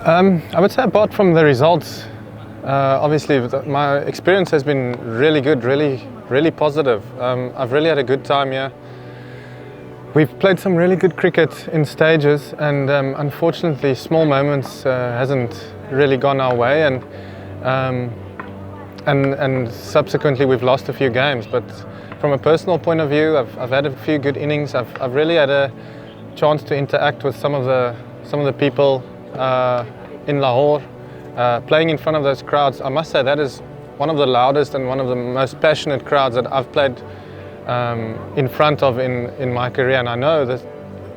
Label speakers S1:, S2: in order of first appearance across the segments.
S1: I would say apart from the results, obviously my experience has been really good, really positive. I've really had a good time here. We've played some really good cricket in stages, and unfortunately small moments hasn't really gone our way, and subsequently we've lost a few games. But from a personal point of view, I've had a few good innings. I've really had a chance to interact with some of the people in Lahore, playing in front of those crowds. I must say that is one of the loudest and one of the most passionate crowds that I've played in front of in my career. And I know that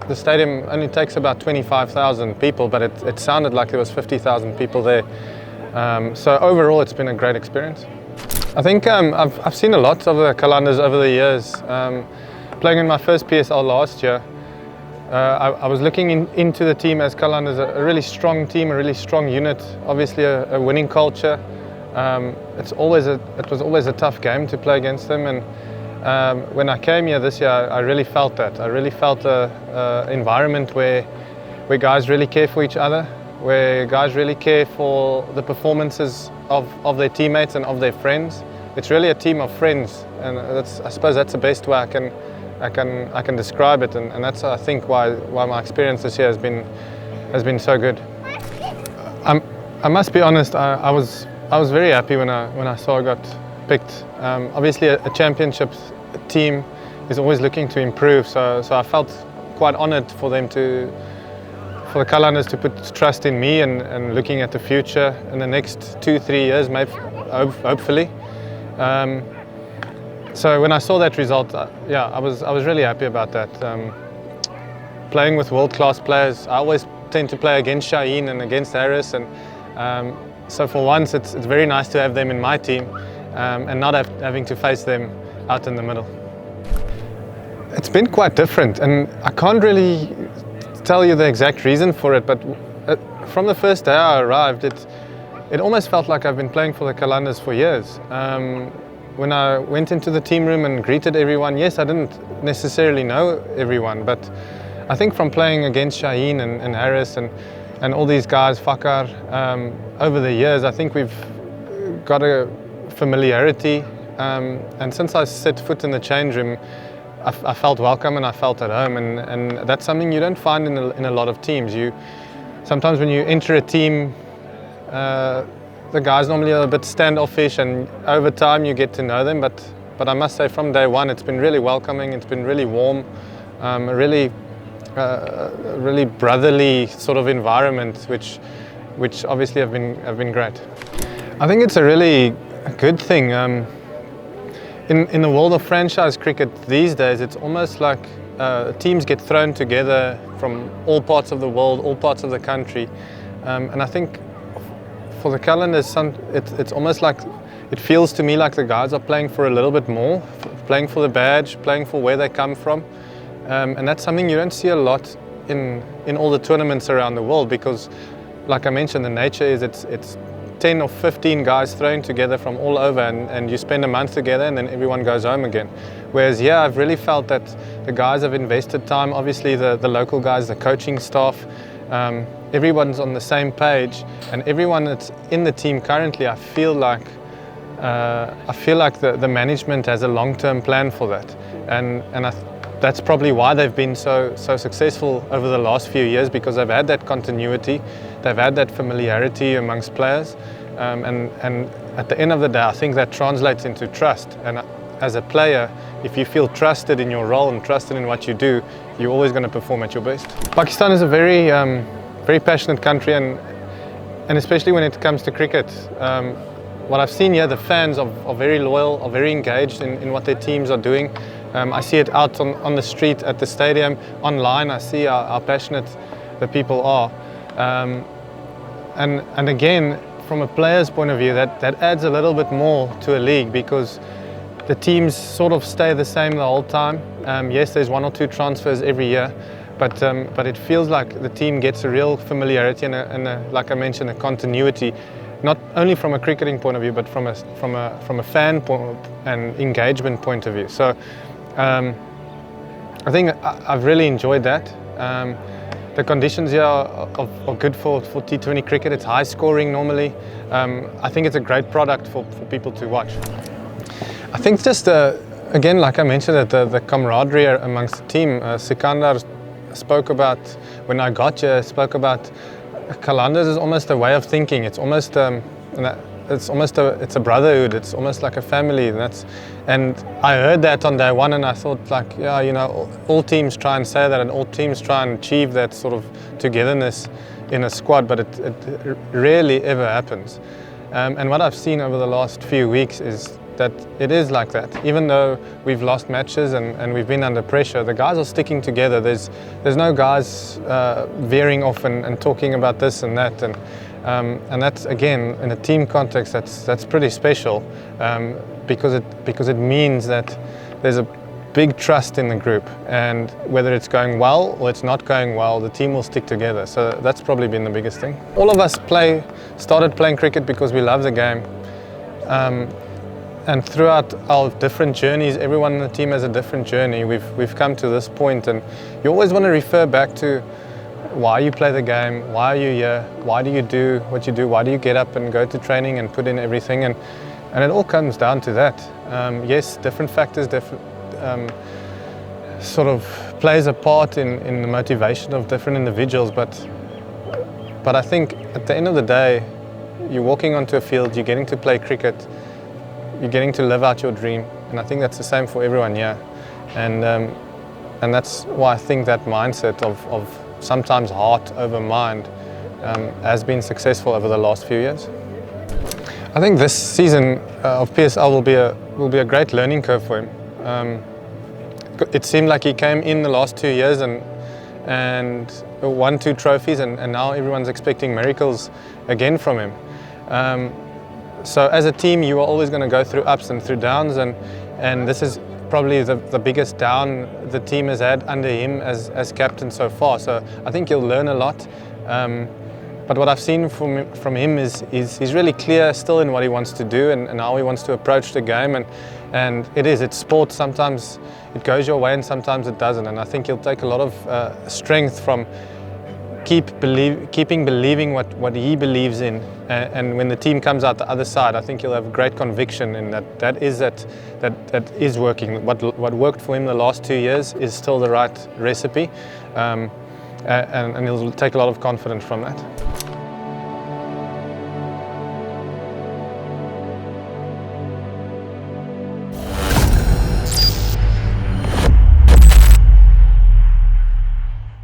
S1: the stadium only takes about 25,000 people, but it sounded like there was 50,000 people there. So overall, it's been a great experience. I think I've seen a lot of the Qalandars over the years. Playing in my first PSL last year, I was looking into the team as Qalandars, a really strong team, a really strong unit, obviously a winning culture. It was always a tough game to play against them, and when I came here this year, I really felt that. I really felt an environment where guys really care for each other, where guys really care for the performances of their teammates and of their friends. It's really a team of friends, and I suppose that's the best way I can describe it, and that's, I think, why my experience this year has been so good. I must be honest, I was very happy when I saw I got picked. Obviously a championship team is always looking to improve, so I felt quite honoured for the Qalandars to put trust in me and looking at the future in the next 2-3 years, maybe, hopefully. So when I saw that result, I was really happy about that. Playing with world-class players, I always tend to play against Shaheen and against Haris, and so for once it's very nice to have them in my team and not having to face them out in the middle. It's been quite different, and I can't really tell you the exact reason for it, but from the first day I arrived, it almost felt like I've been playing for the Qalandars for years. When I went into the team room and greeted everyone, yes, I didn't necessarily know everyone, but I think from playing against Shaheen and Haris and all these guys, Fakar, over the years, I think we've got a familiarity, and since I set foot in the change room, I felt welcome and I felt at home, and that's something you don't find in a lot of teams. Sometimes when you enter a team, the guys normally are a bit standoffish, and over time you get to know them, but I must say from day one it's been really welcoming, it's been really warm, a really brotherly sort of environment, which obviously have been great. I think it's a really good thing. In the world of franchise cricket these days, it's almost like teams get thrown together from all parts of the world, all parts of the country, and I think for the Qalandars, it's almost like, it feels to me like the guys are playing for a little bit more, playing for the badge, playing for where they come from, and that's something you don't see a lot in all the tournaments around the world, because, like I mentioned, the nature is it's 10 or 15 guys thrown together from all over, and you spend a month together and then everyone goes home again. Whereas here, I've really felt that the guys have invested time, obviously the local guys, the coaching staff, everyone's on the same page, and everyone that's in the team currently, I feel like the management has a long-term plan for that, and that's probably why they've been so successful over the last few years, because they've had that continuity, they've had that familiarity amongst players, and at the end of the day, I think that translates into trust. And as a player, if you feel trusted in your role and trusted in what you do, you're always going to perform at your best. Pakistan is a very passionate country, and especially when it comes to cricket. What I've seen here, the fans are very loyal, are very engaged in what their teams are doing. I see it out on the street, at the stadium, online. I see how passionate the people are. And again, from a player's point of view, that adds a little bit more to a league, because the teams sort of stay the same the whole time. Yes, there's 1 or 2 transfers every year, but it feels like the team gets a real familiarity and like I mentioned, a continuity, not only from a cricketing point of view, but from a fan point and engagement point of view. So I think I've really enjoyed that. the conditions here are good for T20 cricket. It's high scoring normally. I think it's a great product for people to watch. I think just again, like I mentioned, the camaraderie amongst the team. Sikandar spoke about, when I got here, spoke about Qalandars is almost a way of thinking. It's almost it's a brotherhood. It's almost like a family. And I heard that on day one, and I thought, like, yeah, you know, all teams try and say that, and all teams try and achieve that sort of togetherness in a squad, but it rarely ever happens. And what I've seen over the last few weeks is that it is like that. Even though we've lost matches and we've been under pressure, the guys are sticking together. There's no guys veering off and talking about this and that, and that's, again, in a team context, that's pretty special, because it means that there's a big trust in the group, and whether it's going well or it's not going well, the team will stick together. So that's probably been the biggest thing. All of us started playing cricket because we love the game. And throughout our different journeys, everyone in the team has a different journey. We've come to this point, and you always want to refer back to why you play the game, why are you here, why do you do what you do, why do you get up and go to training and put in everything, and it all comes down to that. Yes, different factors, sort of plays a part in the motivation of different individuals, but I think at the end of the day, you're walking onto a field, you're getting to play cricket, you're getting to live out your dream, and I think that's the same for everyone here. And that's why I think that mindset of sometimes heart over mind has been successful over the last few years. I think this season of PSL will be a great learning curve for him. It seemed like he came in the last 2 years and won 2 trophies, and now everyone's expecting miracles again from him. So as a team, you are always going to go through ups and through downs, and this is probably the biggest down the team has had under him as captain so far. So I think he'll learn a lot. But what I've seen from him is he's really clear still in what he wants to do and how he wants to approach the game. And it's sport. Sometimes it goes your way and sometimes it doesn't. And I think he'll take a lot of strength from keeping believing what he believes in, and when the team comes out the other side, I think he'll have great conviction in that is working. What worked for him the last 2 years is still the right recipe, and he'll take a lot of confidence from that.